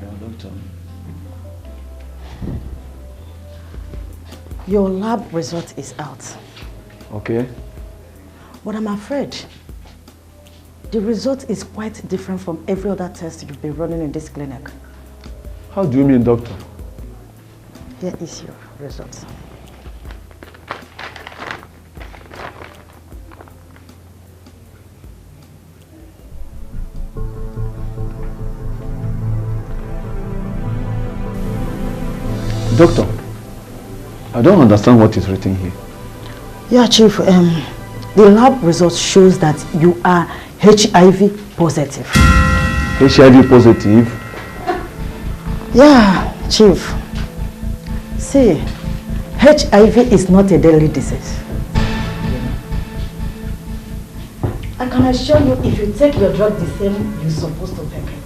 Yeah, doctor. Your lab result is out. Okay. But I'm afraid the result is quite different from every other test you've been running in this clinic. How do you mean, doctor? Here is your result. Doctor, I don't understand what is written here. Yeah, Chief, the lab result shows that you are HIV positive. HIV positive? Yeah, Chief. See, HIV is not a deadly disease. I can assure you, if you take your drug the same you're supposed to take it,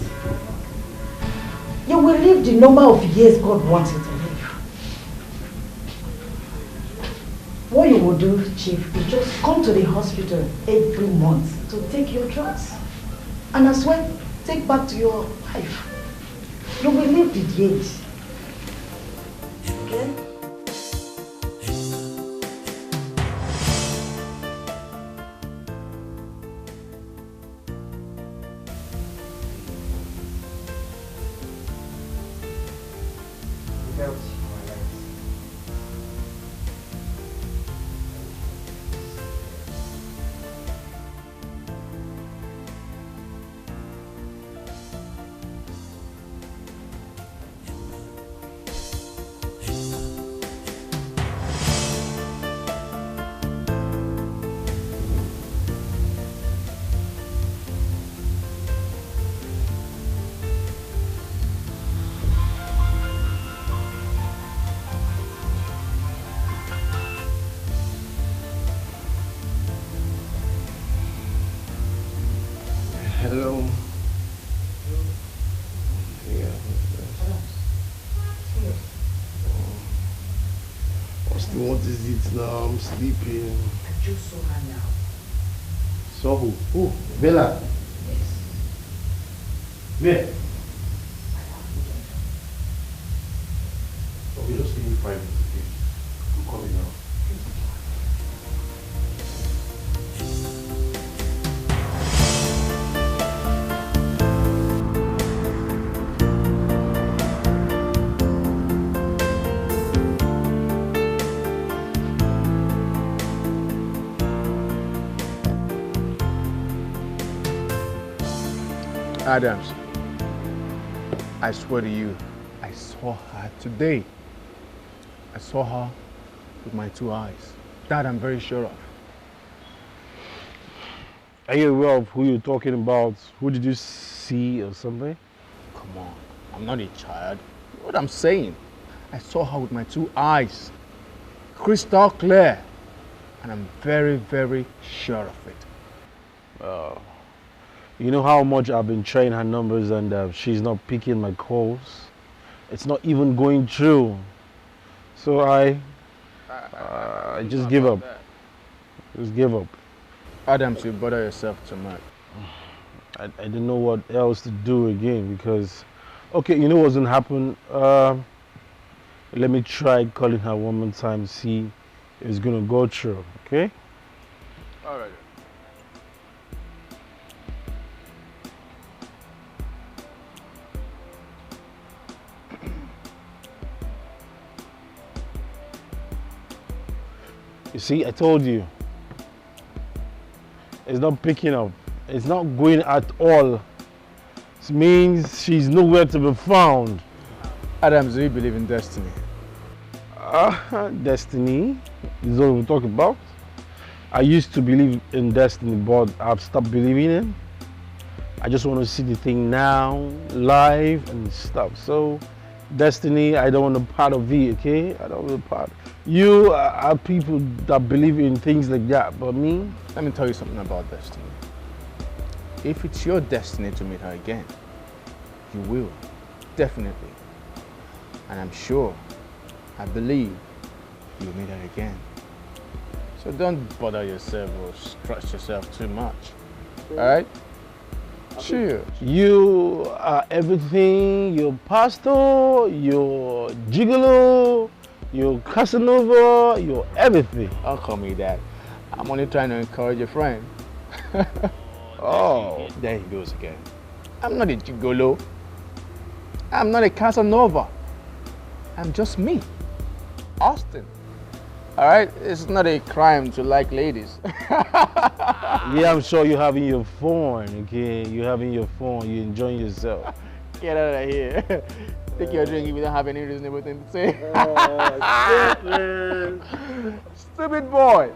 you will live the number of years God wants you to live. What you will do, Chief, is just come to the hospital every month to take your drugs. And as well, take back to your life. You will live the years. Okay? Hello. Yeah. What is it now? I'm sleeping. I just saw her now. Saw who? Who? Bella? Yes. Where? Okay, just give me 5 minutes, okay? I'm coming now. Adams, I swear to you, I saw her today. I saw her with my 2 eyes. That I'm very sure of. Are you aware of who you're talking about? Who did you see or something? Come on, I'm not a child. You know what I'm saying? I saw her with my 2 eyes. Crystal clear. And I'm very, very sure of it. You know how much I've been trying her numbers and she's not picking my calls. It's not even going through. So I just give up. Just give up. Adams, you bother yourself too much. I didn't know what else to do again because, okay, you know what's gonna happen? Let me try calling her one more time, see if it's gonna go through, okay? All right. You see, I told you. It's not picking up. It's not going at all. It means she's nowhere to be found. Adams, do you believe in destiny? Destiny is what we talk about. I used to believe in destiny, but I've stopped believing in it. I just want to see the thing now, live and stuff. So, destiny, I don't want a part of it, okay? I don't want a part. You are people that believe in things like that, but me? Let me tell you something about destiny. If it's your destiny to meet her again, you will, definitely. And I'm sure, I believe, you'll meet her again. So don't bother yourself or stress yourself too much, all right? Chill. You are everything. You're pastor, you're gigolo, you're Casanova, you're everything. Don't call me that. I'm only trying to encourage a friend. Oh. There he goes again. I'm not a gigolo. I'm not a Casanova. I'm just me. Austin. Alright? It's not a crime to like ladies. Yeah, I'm sure you're having your fun, okay? You're having your fun, you're enjoying yourself. Get out of here. Take your drink if you don't have any reasonable thing to say. Stupid boy.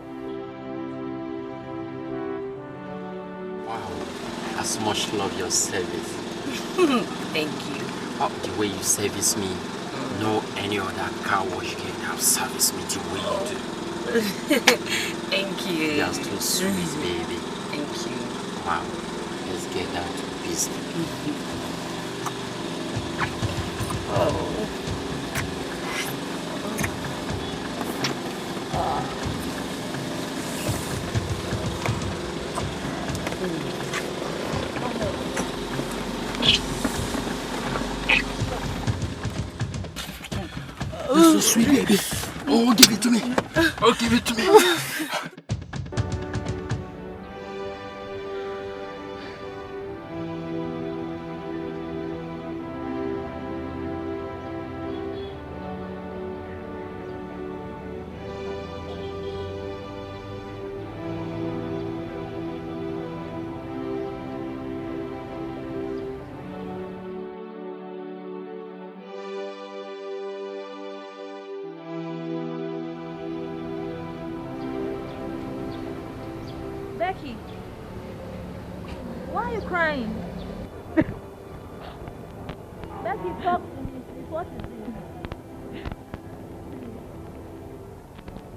Wow, that's much love your service. Thank you. The way you service me, no any other car wash can have serviced me the way you do. Thank you. You're too sweet, baby. Thank you. Wow, let's get down to business. You're so sweet, baby. Oh, give it to me. Oh, give it to me. Becky, why are you crying? Becky, talk to me, please. What is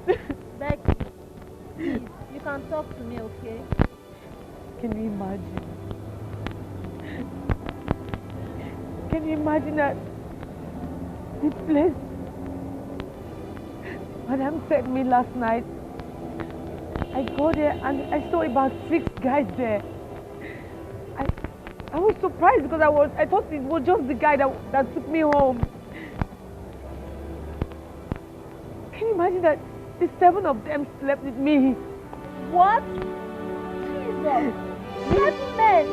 it? Becky, please, you can talk to me, okay? Can you imagine? Can you imagine that the place Madam sent me last night? I go there and I saw about 6 guys there. I was surprised because I thought it was just the guy that took me home. Can you imagine that the 7 of them slept with me? What? Jesus! 7 men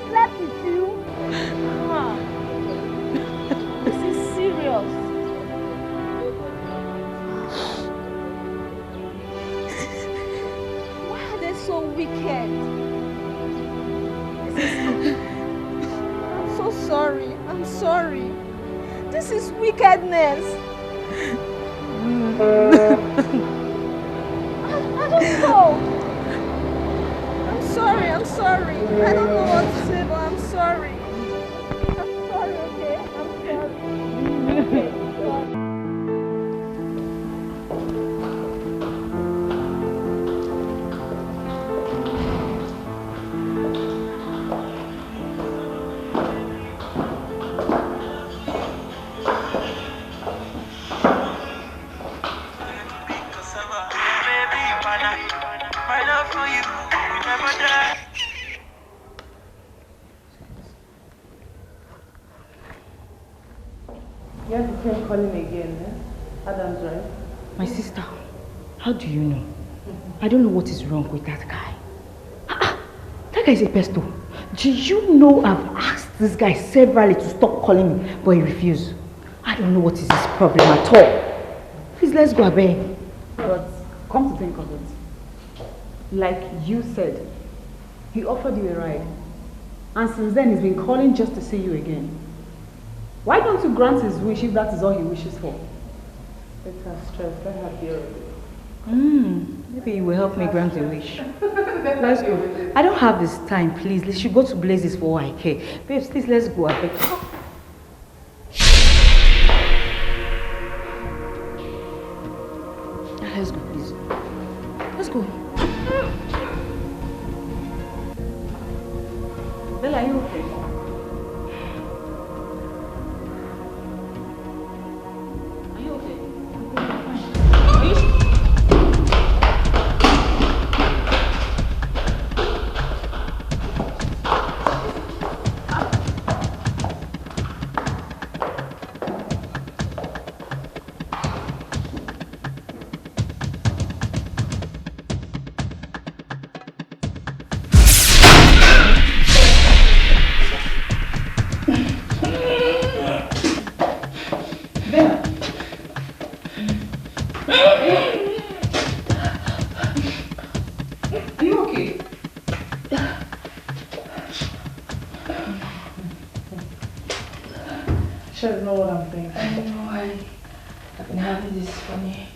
slept with you? Huh. This is serious. Why are they so wicked? I'm so sorry. I'm sorry. This is wickedness. I don't know. I'm sorry. I'm sorry. I don't know what to say, but I'm sorry. I'm sorry, okay? I'm sorry. Okay, sorry. You have to keep calling again, eh? Adam's right. My sister, how do you know? I don't know what is wrong with that guy. That guy is a pesto. Do you know I've asked this guy severally to stop calling me, but he refused. I don't know what is his problem at all. Please, let's go away. But come to think of it, like you said, he offered you a ride. And since then, he's been calling just to see you again. Why don't you grant his wish if that is all he wishes for? Let her stress, let her deal with it. Maybe he will help me grant a wish. Let's go. I don't have this time, please. Let's go to Blazes for all I care. Babes, please, let's go. I beg. Let's go, please. Let's go. Bella, are you okay? Are you okay? Sure, you know what I'm thinking. I don't know why I've been having this funny.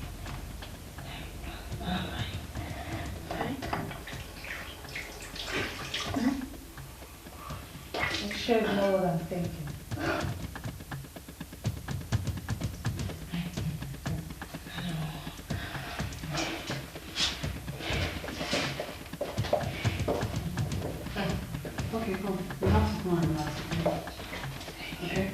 I'm sure you know what I'm thinking. Okay, come. We have to go and relax. Okay?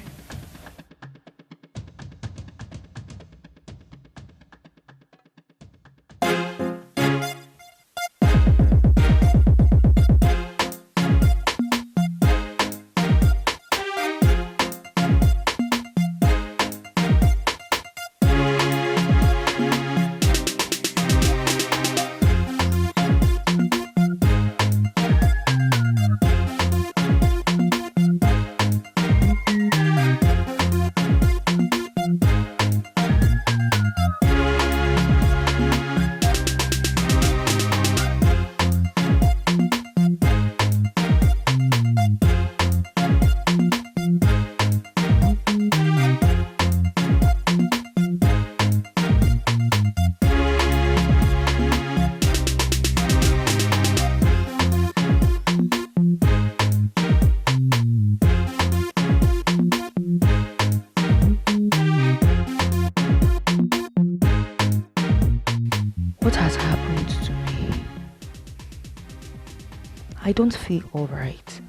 I don't feel alright.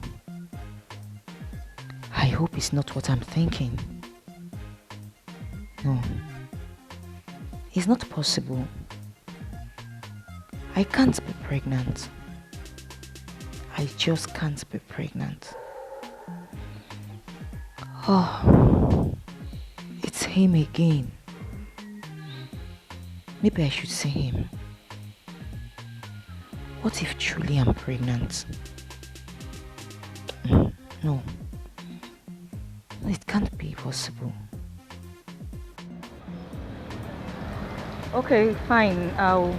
I hope it's not what I'm thinking. No. It's not possible. I can't be pregnant. I just can't be pregnant. Oh, it's him again. Maybe I should see him. What if truly I'm pregnant? No. It can't be possible. Okay, fine. I'll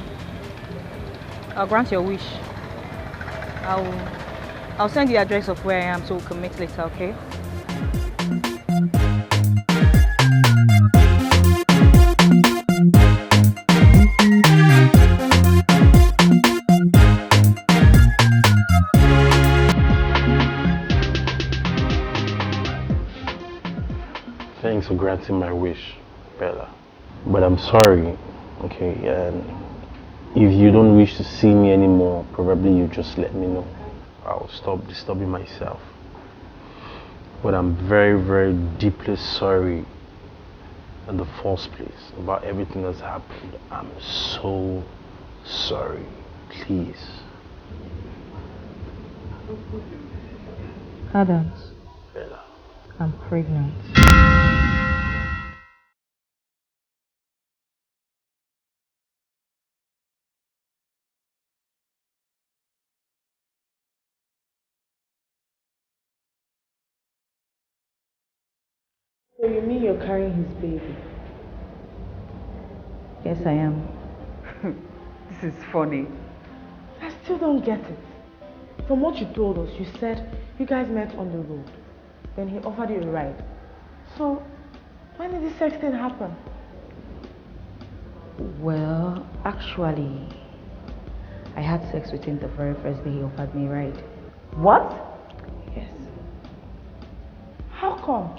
grant your wish. I'll send the address of where I am so we can meet later, okay? Thanks for granting my wish, Bella. But I'm sorry, okay? And if you don't wish to see me anymore, probably you just let me know. I'll stop disturbing myself. But I'm very, very deeply sorry in the first place about everything that's happened. I'm so sorry. Please. Adams, Bella. I'm pregnant. So you mean you're carrying his baby? Yes, I am. This is funny. I still don't get it. From what you told us, you said you guys met on the road. Then he offered you a ride. So, when did this sex thing happen? Well, actually, I had sex with him the very first day he offered me a ride. What? Yes. How come?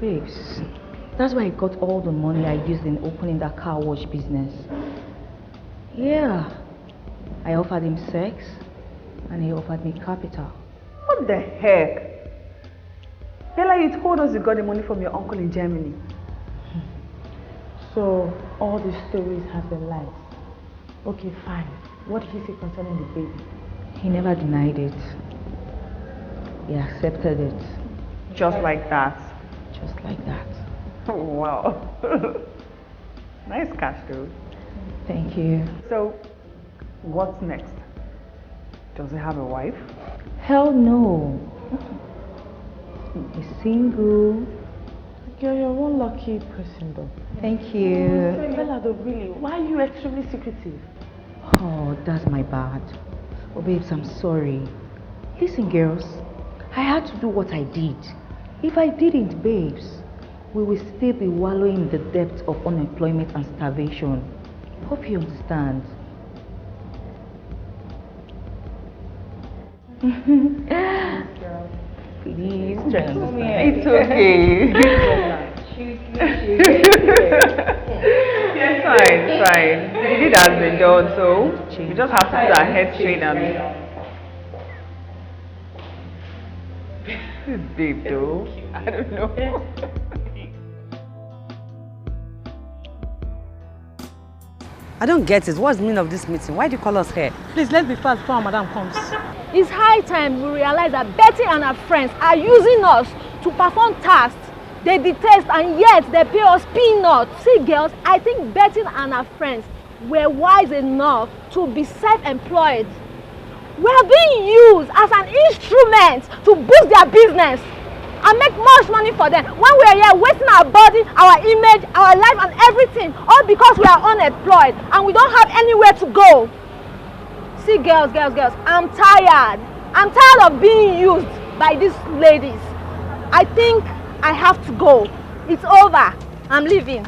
Babes, that's why I got all the money I used in opening that car wash business. Yeah. I offered him sex, and he offered me capital. What the heck? Bella, you told us you got the money from your uncle in Germany. So, all these stories have been lies. Okay, fine. What did he say concerning the baby? He never denied it. He accepted it. Just like that. Just like that. Oh, wow. Nice cash, though. Thank you. So, what's next? Does he have a wife? Hell no. He's single. Girl, you're one lucky person though. Thank you. Bella, though, really, why are you extremely secretive? Oh, that's my bad. Oh, babes, I'm sorry. Listen, girls, I had to do what I did. If I didn't, babes, we will still be wallowing in the depths of unemployment and starvation. Hope you understand. Please try to understand. It's okay. It's fine, it's fine. The deed has been done, so we just have to put our heads straight and... This is deep though. I don't know. I don't get it. What's the meaning of this meeting? Why do you call us here? Please, let's be fast before our madam comes. It's high time we realize that Betty and her friends are using us to perform tasks they detest, and yet they pay us peanuts. See, girls, I think Betty and her friends were wise enough to be self-employed. We are being used as an instrument to boost their business and make much money for them. When we are here wasting our body, our image, our life and everything, all because we are unemployed and we don't have anywhere to go. See, girls, I'm tired. I'm tired of being used by these ladies. I think I have to go. It's over. I'm leaving.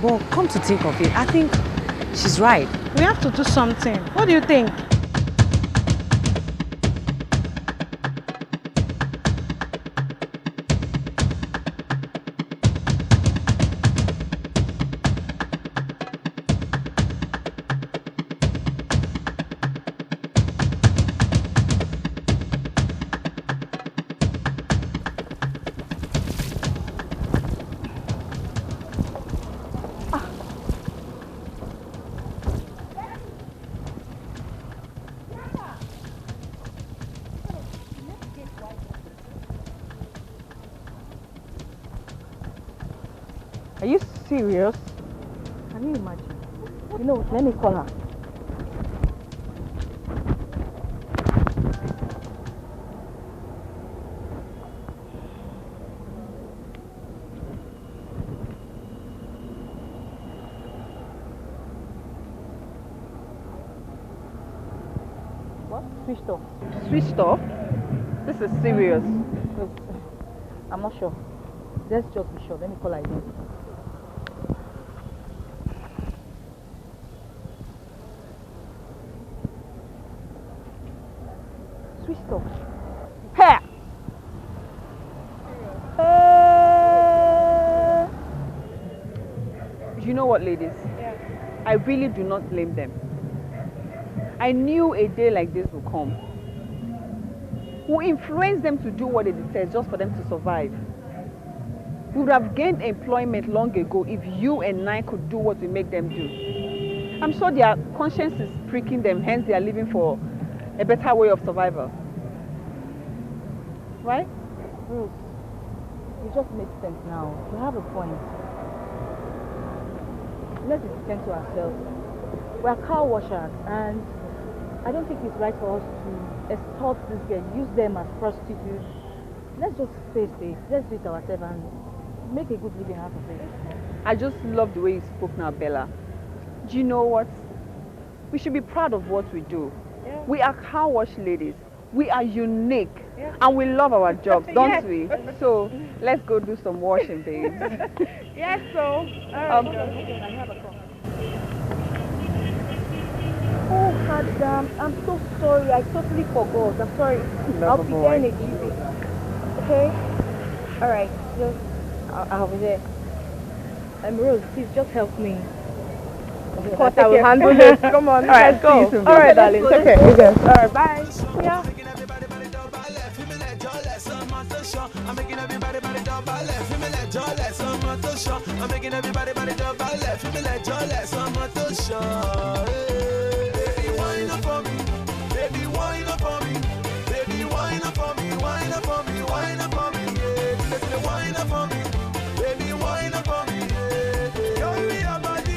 But come to think of it, I think she's right. We have to do something. What do you think? Are you serious? Can you imagine? You know, let me call her. What? Switched off. Switched off? This is serious. I'm not sure. Let's just be sure. Let me call her again. Switched off. Hey! You know what, ladies? Yeah. I really do not blame them. I knew a day like this would come. Who influenced them to do what they detest just for them to survive. We would have gained employment long ago if you and I could do what we make them do. I'm sure their conscience is pricking them, hence they are living for a better way of survival. Right? Bruce, it just makes sense now. We have a point. Let's be frank to ourselves. We are car washers, and I don't think it's right for us to extort this girl, use them as prostitutes. Let's just face it. Let's do it ourselves and make a good living out of it. I just love the way you spoke now, Bella. Do you know what? We should be proud of what we do. Yeah. We are car wash ladies. We are unique. Yeah. And we love our jobs, don't yes. we? So let's go do some washing, babes. Yes, so. I have a call. Oh, madam, I'm so sorry. I totally forgot. I'm sorry. I'll be there in a jiffy. Okay? Alright, just I'll be there. Rose, please just help me. Of course, I will handle this. Come on, alright, go. Alright, darling. Take care. Alright, bye. Yeah. I'm making everybody body double left. Feel me like jawless, I'm not too sure. I'm making everybody body double left. Feel me like jawless, I'm not too sure. Baby, wine up for me. Baby, wine up for me. Baby, wine up for me. Wine up for me. Wine up for me. Yeah, let me wine up for me. Baby, wine up for me. Yeah, show me your body.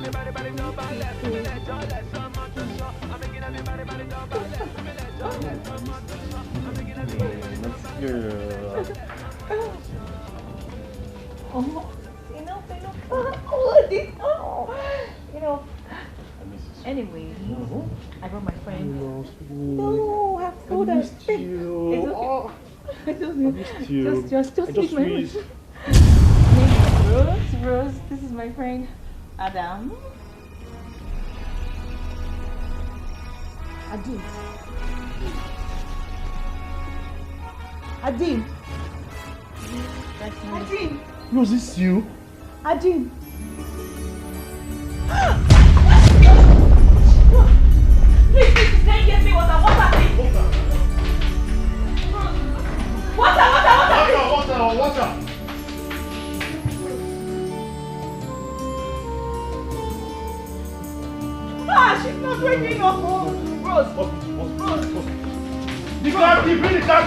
Oh, enough. Oh, this. Oh, Anyway, I brought my friend. No, I've told her. It's okay. Just meet my friend. Rose. This is my friend, Adam. Adim. That's me. Adim. Rose, this you? Adim. Please, can you get me water? Water. She's not waking up. Rose. Bring the car.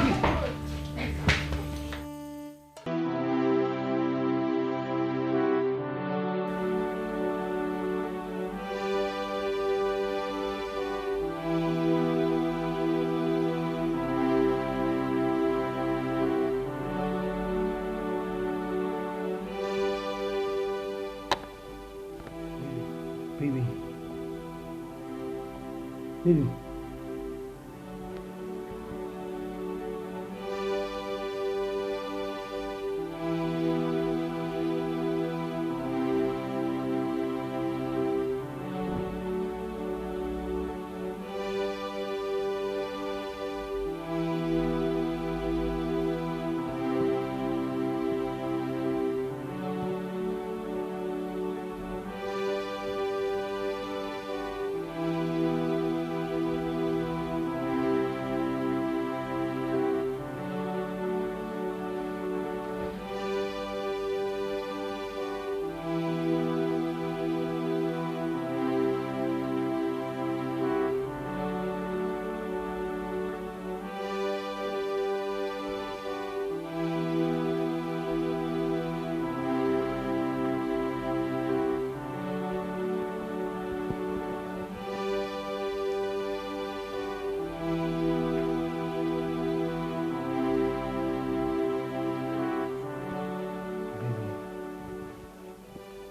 Baby.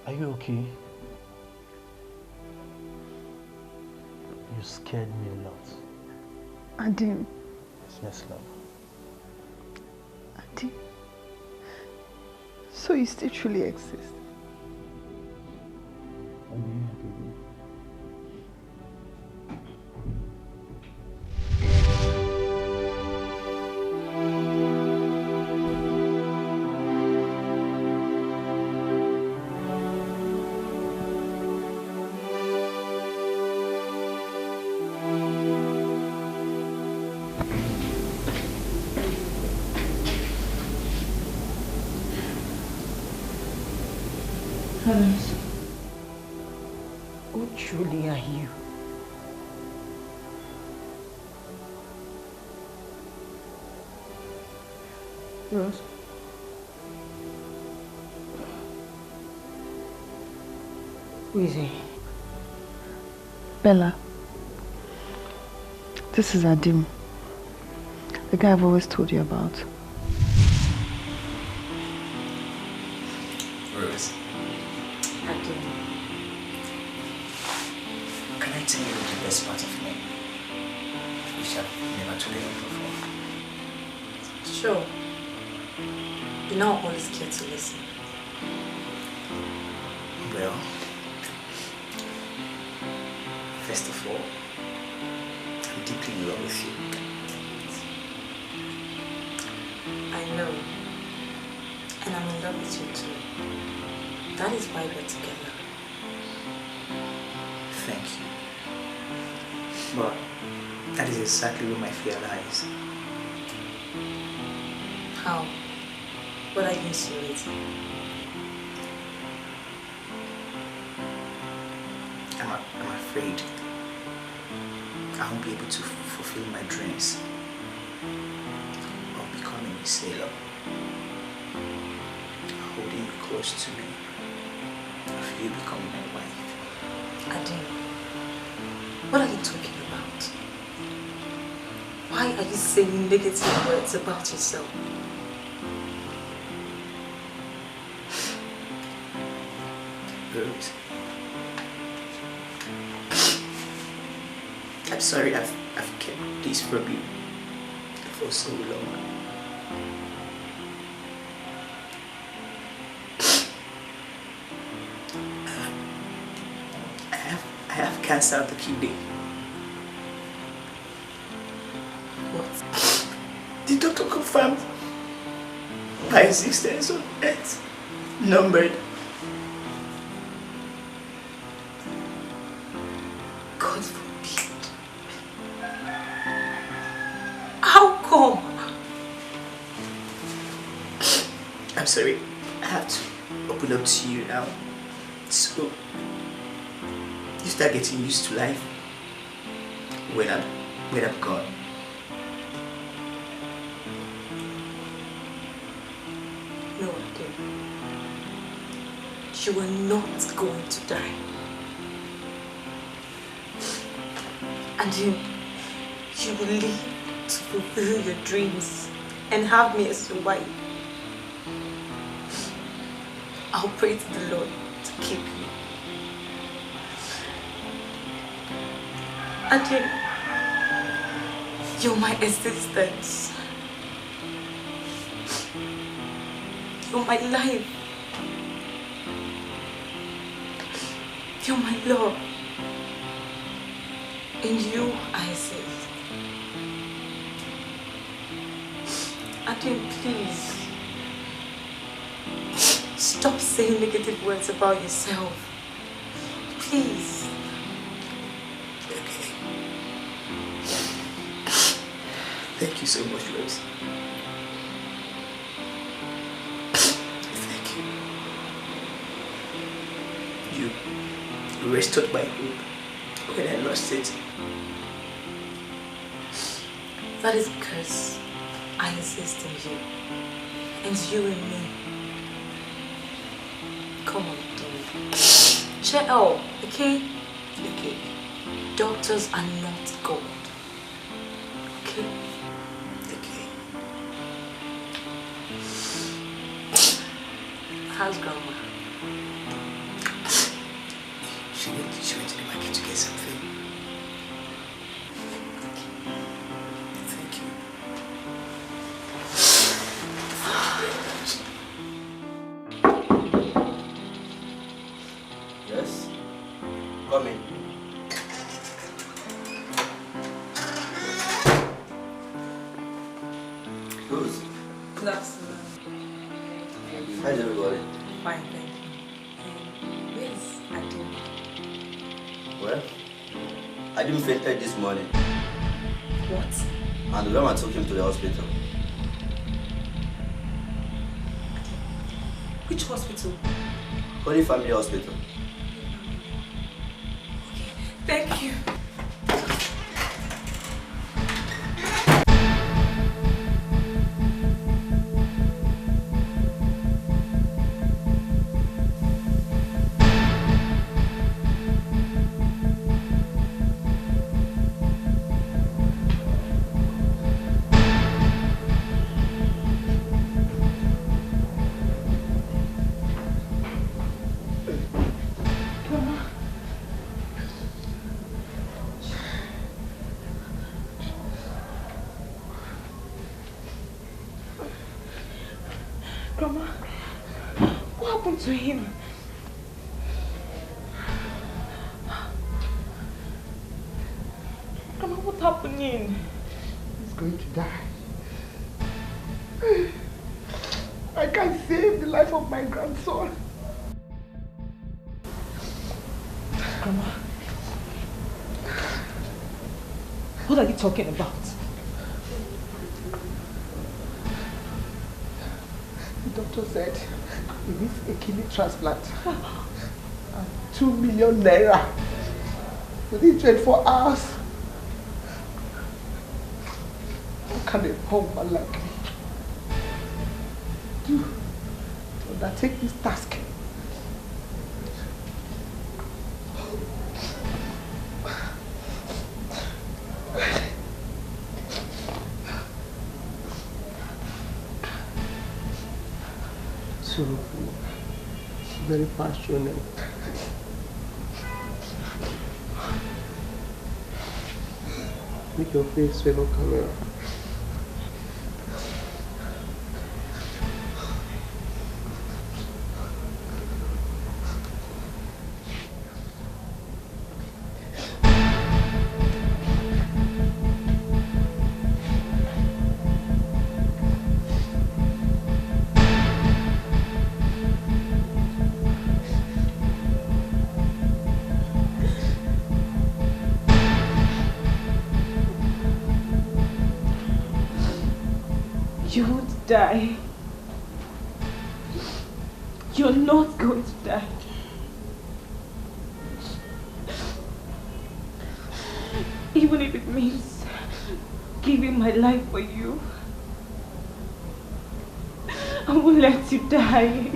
Are you okay? You scared me a lot. Adim. Yes, love. Adim. So you still truly exist? Heavens, who truly are you? Rose? Who is he? Bella, this is Adim, the guy I've always told you about. Rose. Adim. Can I tell you the best part of me, which I've never told anyone before? Sure. You know I'm always care to listen. Well, first of all, I'm deeply in love with you. I know. And I'm in love with you too. That is why we're together. Thank you. But that is exactly where my fear lies. How? What are you insinuating? I'm afraid I won't be able to fulfill my dreams of becoming a sailor, holding you close to me, of you becoming my wife. What are you talking about? Why are you saying negative words about yourself? Rose, I'm sorry I've kept this from you for so long. I have cancer of the kidney. What? The doctor confirmed my existence on Earth numbered. God forbid. How come? I'm sorry, I have to open up to you now. So you start getting used to life when I'm gone. No, Ade. You are not going to die. And you will live to fulfill your dreams and have me as your wife. I'll pray to the Lord to keep you. Ade, you're my existence. You're my life. You're my love. In you I exist. Ade, please. Stop saying negative words about yourself. Please. Okay. Thank you so much, Rose. Thank you. You restored my hope when I lost it. That is because I exist in you. And you in me. Come on, darling. Cheer out, okay? Okay. Doctors are not God. Okay? Okay. How's Grandma? She went to the market to get something. Thank you. Yes? Come in. Rose. Good afternoon. How's everybody? Fine, thank you. Yes, I do. Well, I didn't fainted this morning. What? And the grandma took him to the hospital. Which hospital? Holy Family Hospital. Thank you. Grandma, what happened to him? Grandma, what's happening? He's going to die. I can't save the life of my grandson. Grandma, what are you talking about? The doctor said he needs a kidney transplant. And 2 million naira within 24 hours. How can a poor man like me do to undertake this task? sorrowful, very passionate. Make your face fellow camera. You won't die. You're not going to die. Even if it means giving my life for you, I won't let you die.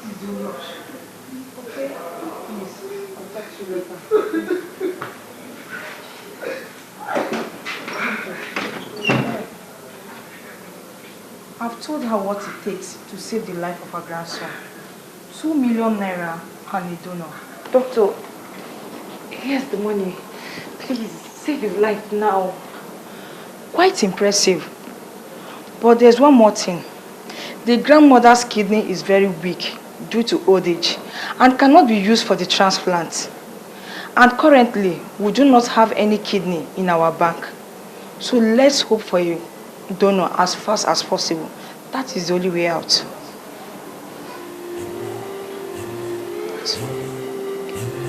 Do not. Okay? Please, I'll talk to you later. I've told her what it takes to save the life of her grandson. 2 million naira and a donor. Doctor, here's the money. Please, save his life now. Quite impressive. But there's one more thing. The grandmother's kidney is very weak due to old age and cannot be used for the transplant. And currently, we do not have any kidney in our bank. So let's hope for a donor as fast as possible. That is the only way out.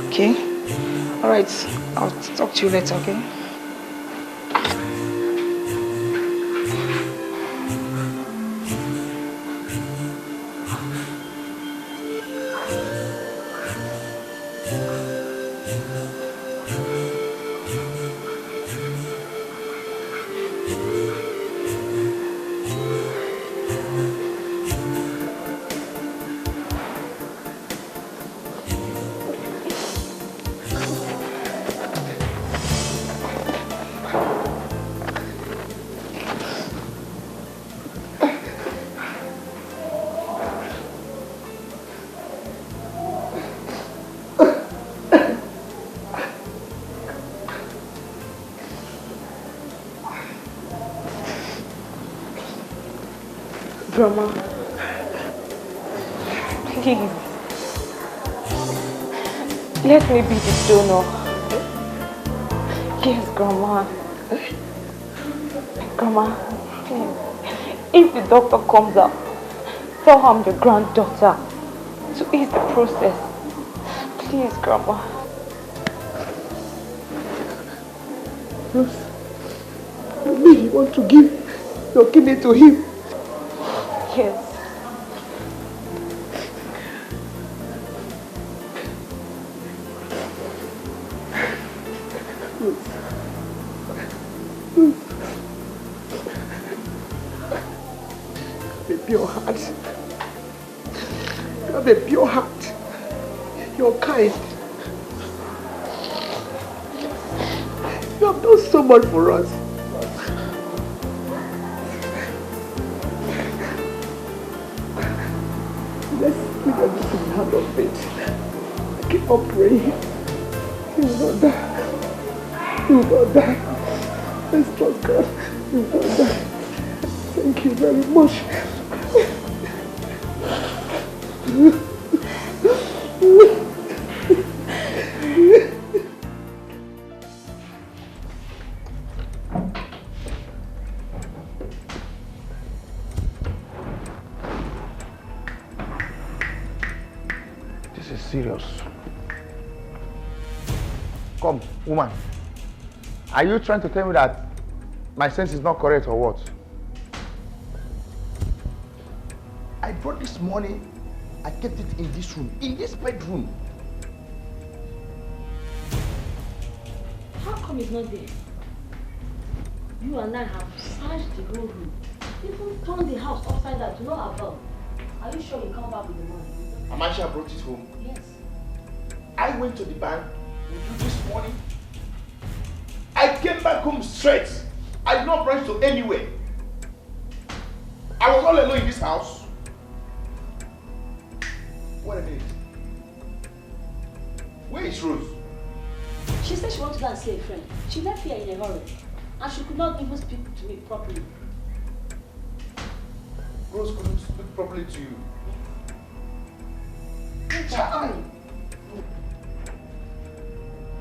Okay? Alright, I'll talk to you later, okay? Grandma, please, let me be the donor. Yes, Grandma. Grandma, please, if the doctor comes out, tell her I'm your granddaughter to ease the process. Please, Grandma. Rose, you mean you want to give your kidney to him? Yes. A pure heart. You have a pure heart. You're kind. You have done so much for us. Let's put everything in the hand of faith. Keep on praying. He will not die. He will not die. Let's trust God. He will not die. Thank you very much. This is serious. Come, woman. Are you trying to tell me that my sense is not correct or what? I brought this money, I kept it in this room, in this bedroom. How come it's not there? You and I have searched the whole room. Even turned the house upside down to no avail. Are you sure you come back with the money? Amasha brought it home. Yes. I went to the bank with you this morning. I came back home straight. I did not branch to anywhere. I was all alone in this house. What a minute. Where is Rose? She said she wanted to go and see a friend. She left here in a hurry. And she could not even speak to me properly. Rose couldn't speak properly to you. Child!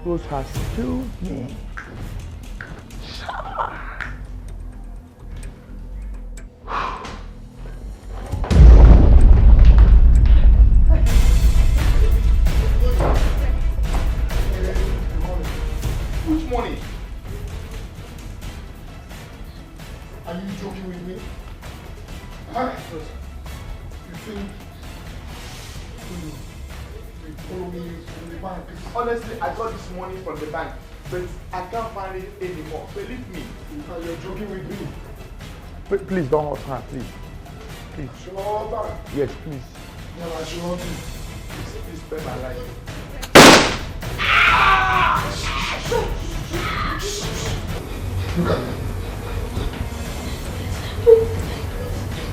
Rose has killed me. Which money? Are you joking with me? Huh? You think you follow me from the bank? Honestly, I got this money from the bank, but I can't find it anymore. Believe me. You're joking with me. Please don't hurt her, please. Please. Sure. Yes, please. Yeah, but she wants to spend my life. Look at me.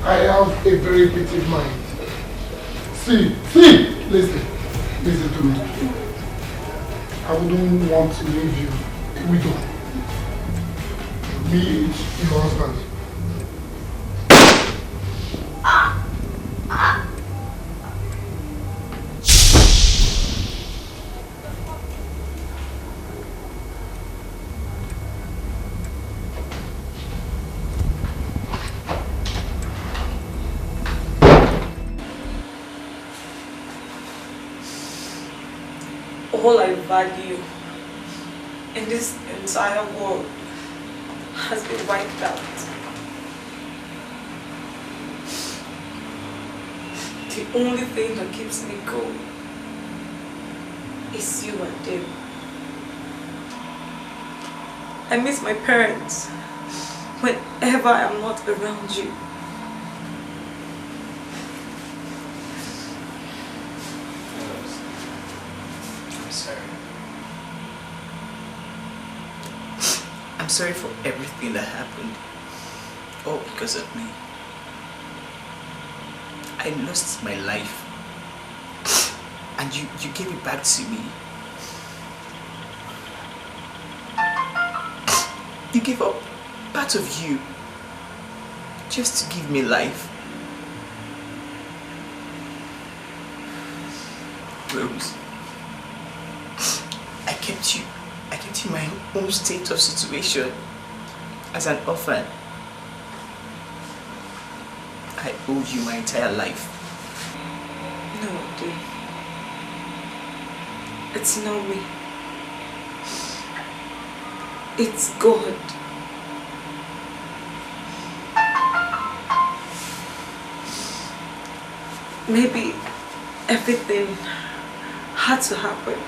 I have a very petty mind. See, listen to me. I wouldn't want to leave you a widow. Me, your husband. All I value in this entire world has been wiped out. The only thing that keeps me going is you and them. I miss my parents whenever I'm not around you. I'm sorry for everything that happened. All because of me. I lost my life. And you gave it back to me. You gave up part of you just to give me life. Rose, I kept you in my own state of situation as an orphan. I owe you my entire life. No, dear. It's not me. It's God. Maybe everything had to happen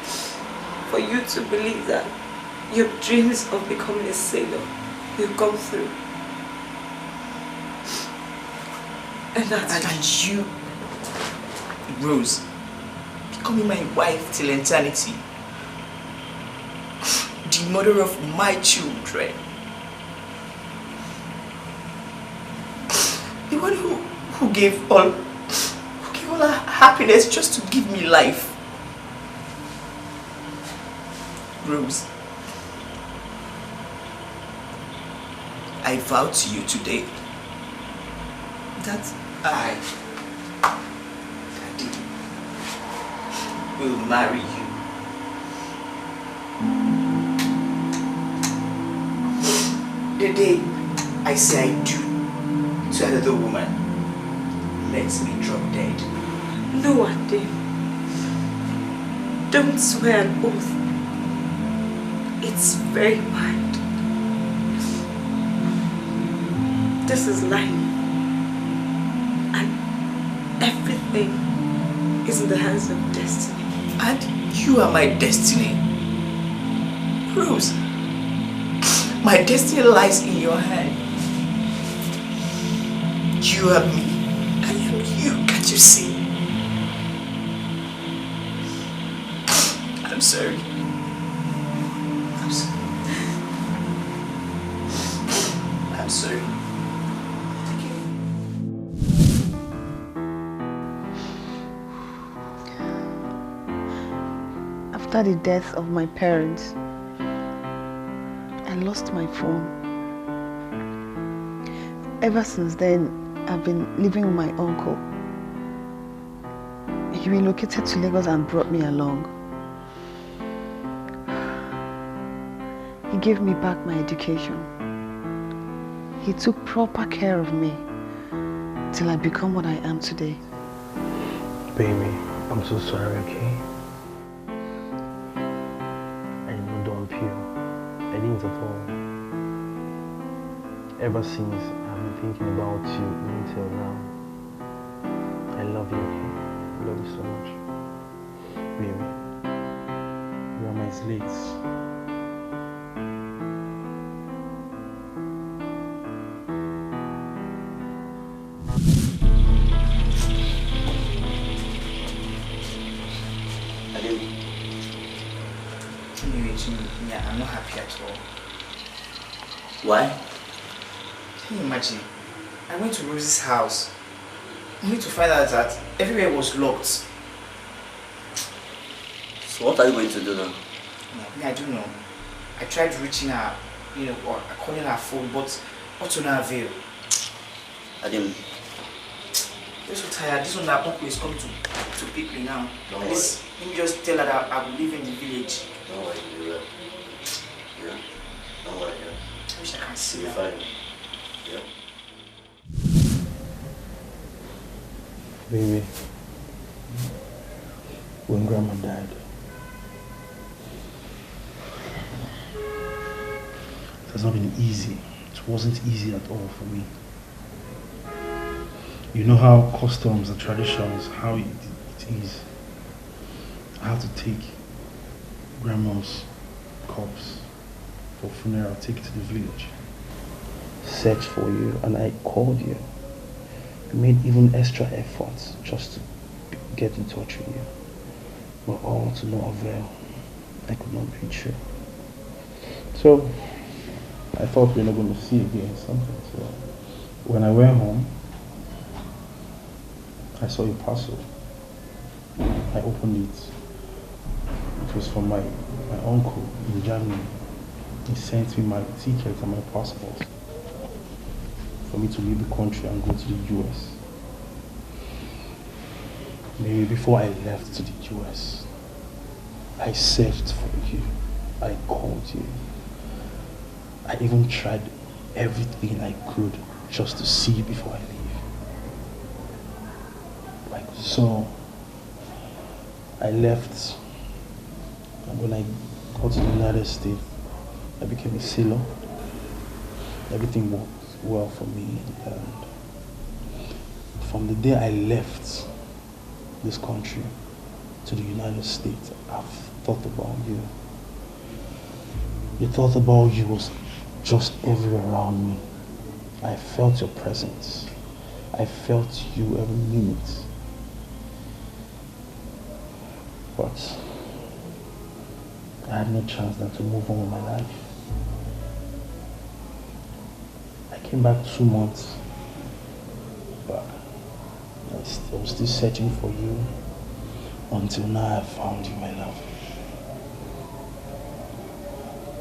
for you to believe that your dreams of becoming a sailor will come through. And you, Rose, becoming my wife till eternity. The mother of my children. The one who gave all her happiness just to give me life. Rose, I vow to you today that I, Daddy, will marry you. The day I say I do to another woman, let me drop dead. No, Ade. Don't swear an oath. It's very bad. This is life. And everything is in the hands of destiny. And you are my destiny. Rose, my destiny lies in your hand. You are me. I am you. Can't you see? I'm sorry. I'm sorry. I'm sorry. After the death of my parents, I lost my phone. Ever since then, I've been living with my uncle. He relocated to Lagos and brought me along. He gave me back my education. He took proper care of me till I become what I am today. Baby, I'm so sorry, okay? I didn't dump you. I didn't at all. Ever since I've been thinking about you until now. I love you, okay? I love you so much. Baby, you are my slates. I'm not happy at all. Why? Can you imagine? I went to Rose's house only to find out that everywhere was locked. So what are you going to do now? I don't know. I tried reaching her, or calling her phone, but all to no avail. I didn't. I'm so tired. This one that uncle is coming to pick me now. Don't Let me just tell her that I will live in the village. Don't worry, you will. Yeah. Don't worry. I wish I can see you'll her. be fine. Yeah. Baby, when Grandma died, it has not been easy. It wasn't easy at all for me. You know how customs and traditions, how it is. I have to take Grandma's corpse for funeral, take it to the village. Search for you, and I called you. I made even extra efforts just to get in touch with you. But all to no avail. I could not reach you. So I thought we were not going to see again or something. So when I went home, I saw your parcel. I opened it. It was from my uncle in Germany. He sent me my ticket and my passport for me to leave the country and go to the US. Maybe before I left to the US, I searched for you. I called you. I even tried everything I could just to see you before I leave. So I left, and when I got to the United States, I became a sailor. Everything worked well for me, and from the day I left this country to the United States, I've thought about you. The thought about you was just everywhere around me. I felt your presence. I felt you every minute. But I had no chance than to move on with my life. I came back 2 months, but I was still searching for you until now I found you, my love.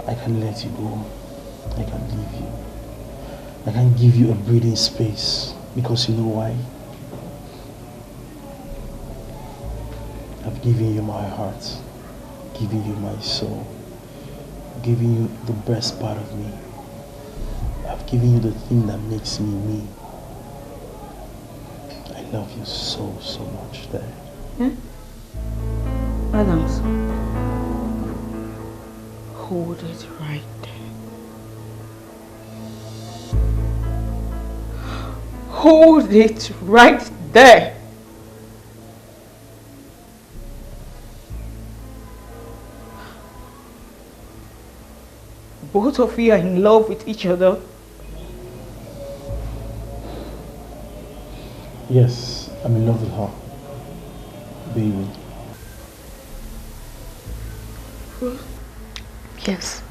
I can let you go. I can leave you. I can give you a breathing space because you know why? I've given you my heart, giving you my soul, giving you the best part of me. I've given you the thing that makes me me. I love you so, so much, Dad. Yeah? Adams, hold it right there. Hold it right there. Both of you are in love with each other. Yes, I'm in love with her, baby. Yes.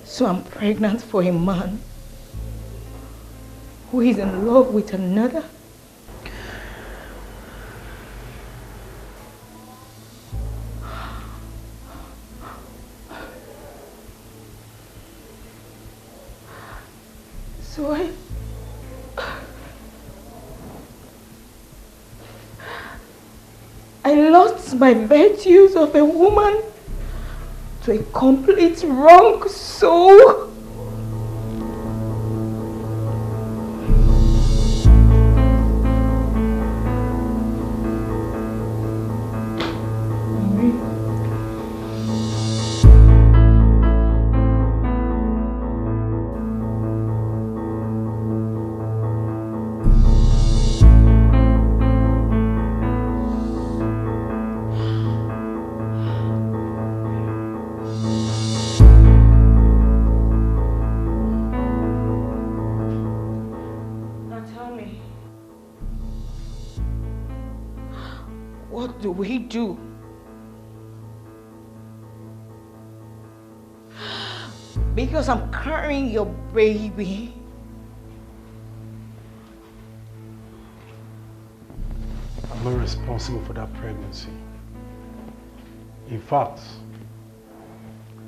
So I'm pregnant for a man who is in love with another? So I lost my virtues of a woman to a complete wrong soul. what do we do? Because I'm carrying your baby. I'm not responsible for that pregnancy. In fact,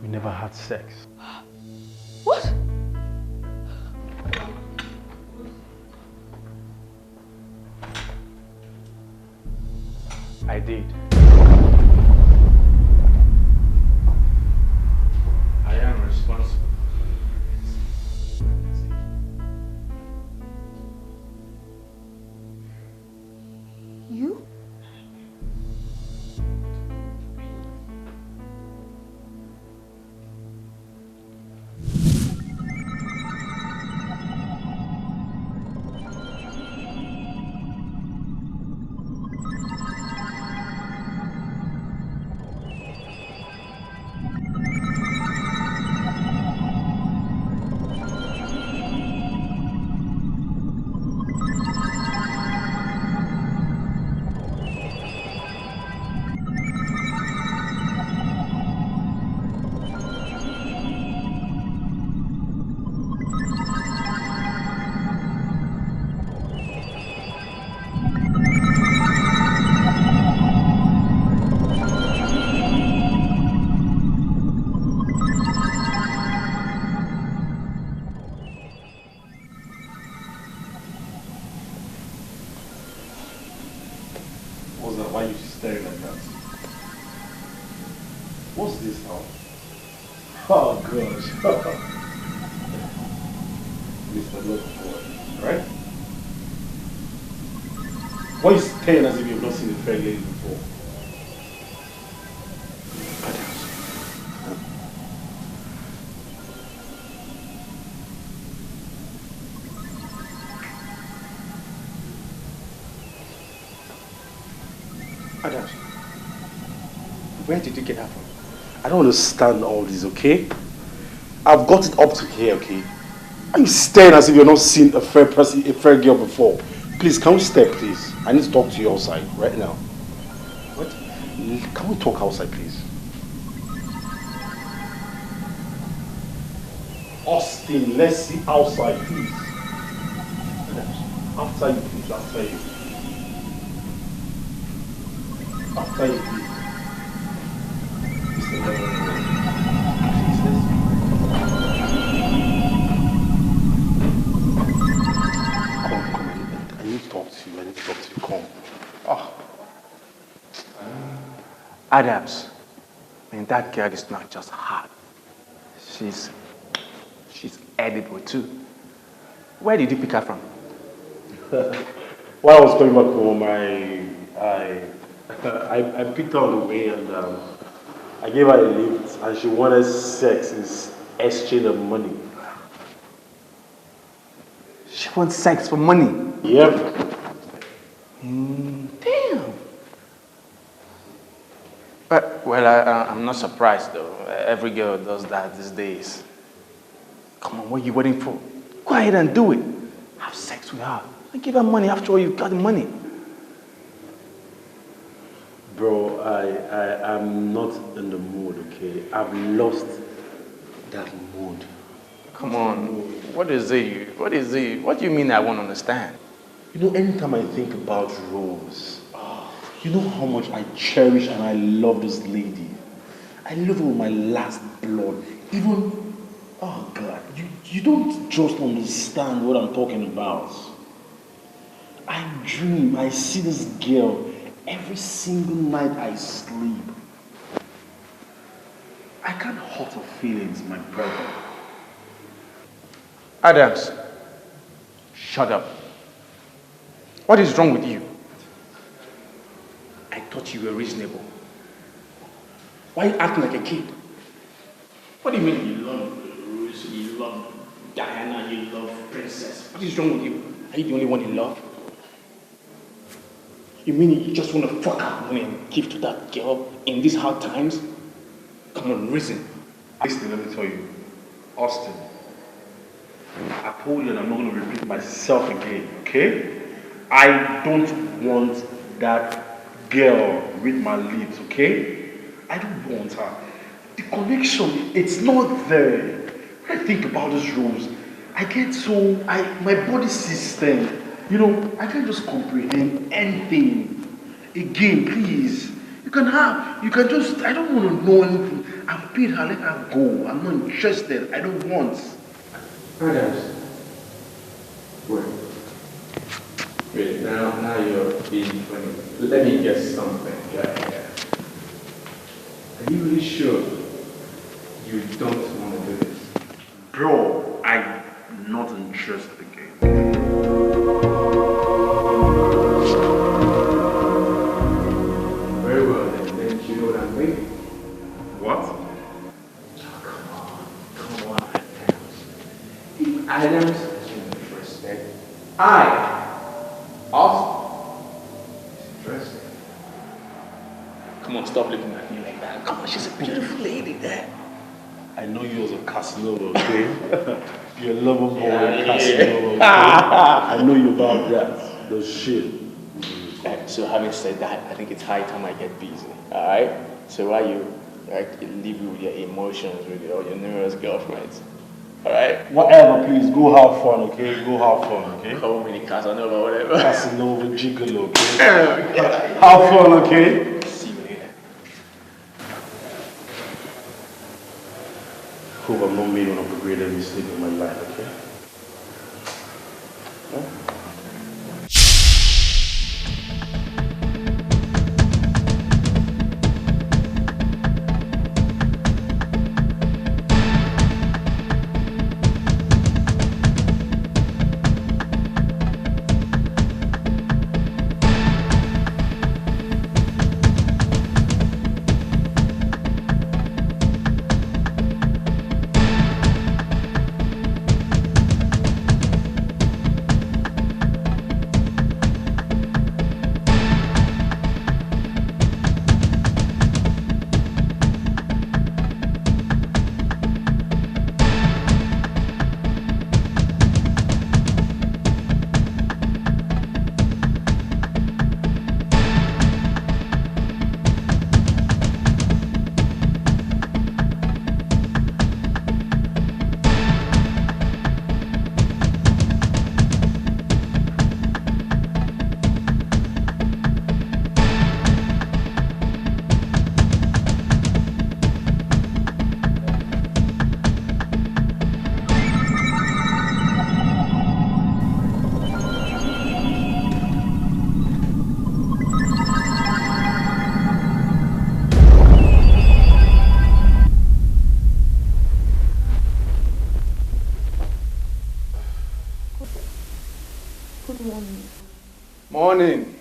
we never had sex. What? I did. I am responsible. You? Why are you staring as if you've not seen a fair lady before? Adams, where did you get that from? I don't understand all this, okay? I've got it up to here, okay? Are you staring as if you've not seen a fair person, a fair girl before? Please, can we step, please? I need to talk to you outside right now. What? Can we talk outside, please? Austin, let's see outside, please. After you, please, after you. After you, please. I need to talk to you. Come. Oh. Adams, man, that girl is not just hot. She's edible too. Where did you pick her from? While I was coming back home, I picked her on the way and I gave her a lift and she wanted sex in exchange of money. She wants sex for money? Yep. Damn. But, well, I'm not surprised though. Every girl does that these days. Come on, what are you waiting for? Go ahead and do it. Have sex with her. And give her money. After all, you got the money. Bro, I'm not in the mood, okay? I've lost that mood. Come on. What is it? What do you mean I won't understand? You know, anytime I think about Rose, you know how much I cherish and I love this lady. I love her with my last blood. Even, oh God, you don't just understand what I'm talking about. I dream, I see this girl every single night I sleep. I can't hurt her feelings, my brother. Adams, shut up. What is wrong with you? I thought you were reasonable. Why are you acting like a kid? What do you mean you love Rose, you love Diana, you love Princess? What is wrong with you? Are you the only one in love? You mean you just want to fuck up money and give to that girl in these hard times? Come on, reason. Listen, let me tell you, Austin, I told you that I'm not going to repeat myself again, okay? I don't want that girl read my lips, okay? I don't want her. The connection, it's not there. When I think about these roles, I get so, my body system, you know, I can't just comprehend anything. Again, please. You can just, I don't want to know anything. I've paid her, let her go. I'm not interested. I don't want. Adams. Wait, now you're being funny. Let me guess something. Yeah. Are you really sure you don't want to do this? Bro, I'm not interested again. Very well, then you know what I'm thinking. What? Oh, come on, Adams. If Adams is interested, I also is interested. Come on, stop looking at me like that. Come on, she's a beautiful lady there. I know you as a Casanova, okay? You're a lover boy, Casanova, okay? I know you about that. The shit. So having said that, I think it's high time I get busy, alright? So while you leave you with your emotions with all your numerous girlfriends, alright? Whatever, please, go have fun, okay? Go have fun, okay? Call me Casanova, whatever. Casanova, Gigolo, okay? Have fun, okay? See you later. Hope I'm not made one of the greatest mistakes in my life, okay? Huh? Morning.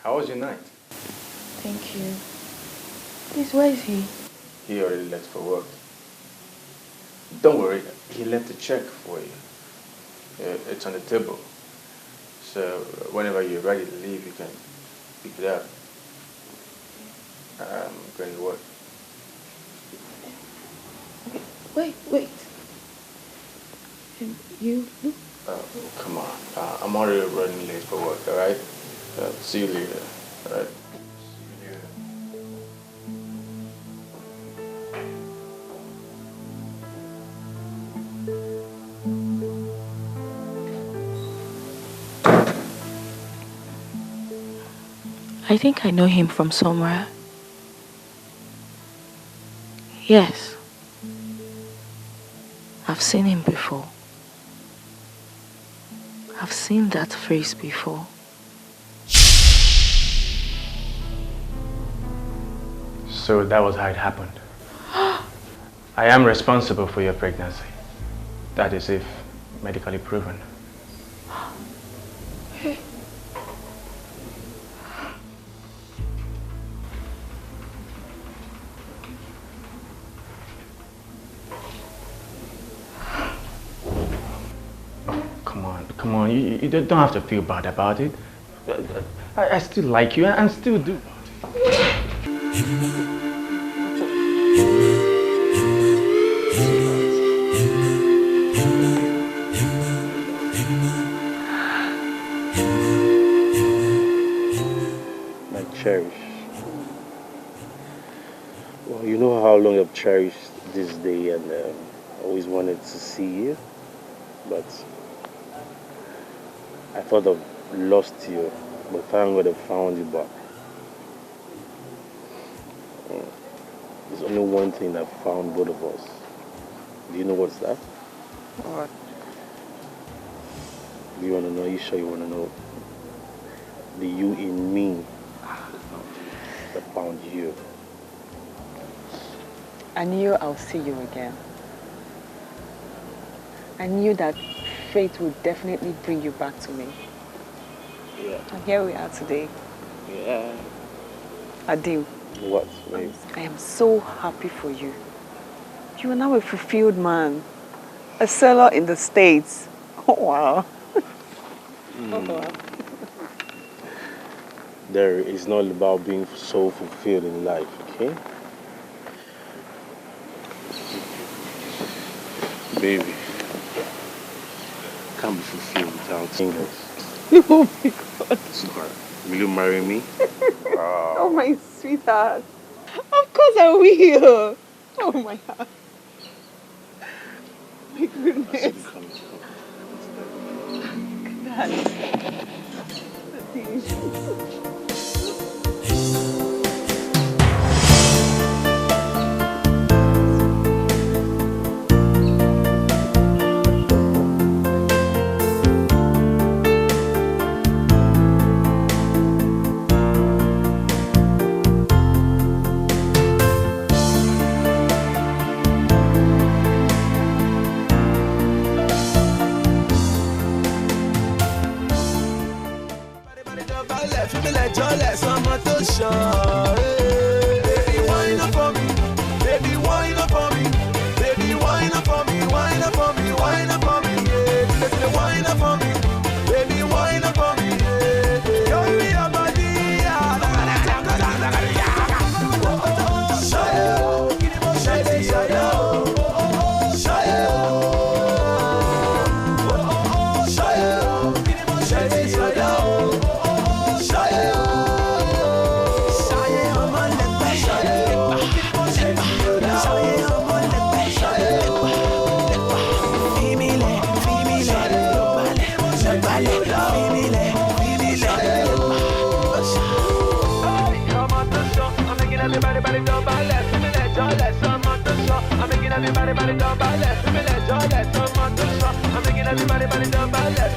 How was your night? Thank you. Please, where is he? He already left for work. Don't worry, he left a check for you. It's on the table. So whenever you're ready to leave, you can pick it up. I'm going to work. Okay, wait. You? Oh, come on. I'm already running late for work, alright? See you later, alright? I think I know him from somewhere. Yes. I've seen him before. I've seen that face before. So that was how it happened. I am responsible for your pregnancy. That is if medically proven. Hey. Come on, you don't have to feel bad about it. I still like you and still do. cherished this day and always wanted to see you, but I thought I've lost you, but thank God I found you back. There's only one thing that found both of us. Do you know what's that? What? Do you want to know? Are you sure you want to know? The you in me that found you. I knew I'll see you again. I knew that fate would definitely bring you back to me. Yeah. And here we are today. Yeah. Adil. What, babe? I am so happy for you. You are now a fulfilled man. A seller in the States. Oh, wow. Oh, wow. There is not about being so fulfilled in life, okay? Baby, can't be fulfilled without singles. Oh my God. Sweetheart, will you marry me? Oh my sweetheart. Of course I will. Oh my God. My goodness. Baby, wine up for me. Baby, wine up for me. Baby, wine up for me. Wine up for me. Wine up for me. Yeah, baby, wine up for me. Baby, wine up for me. Yeah, show me your body. Everybody, don't balance. I'm making everybody, don't balance.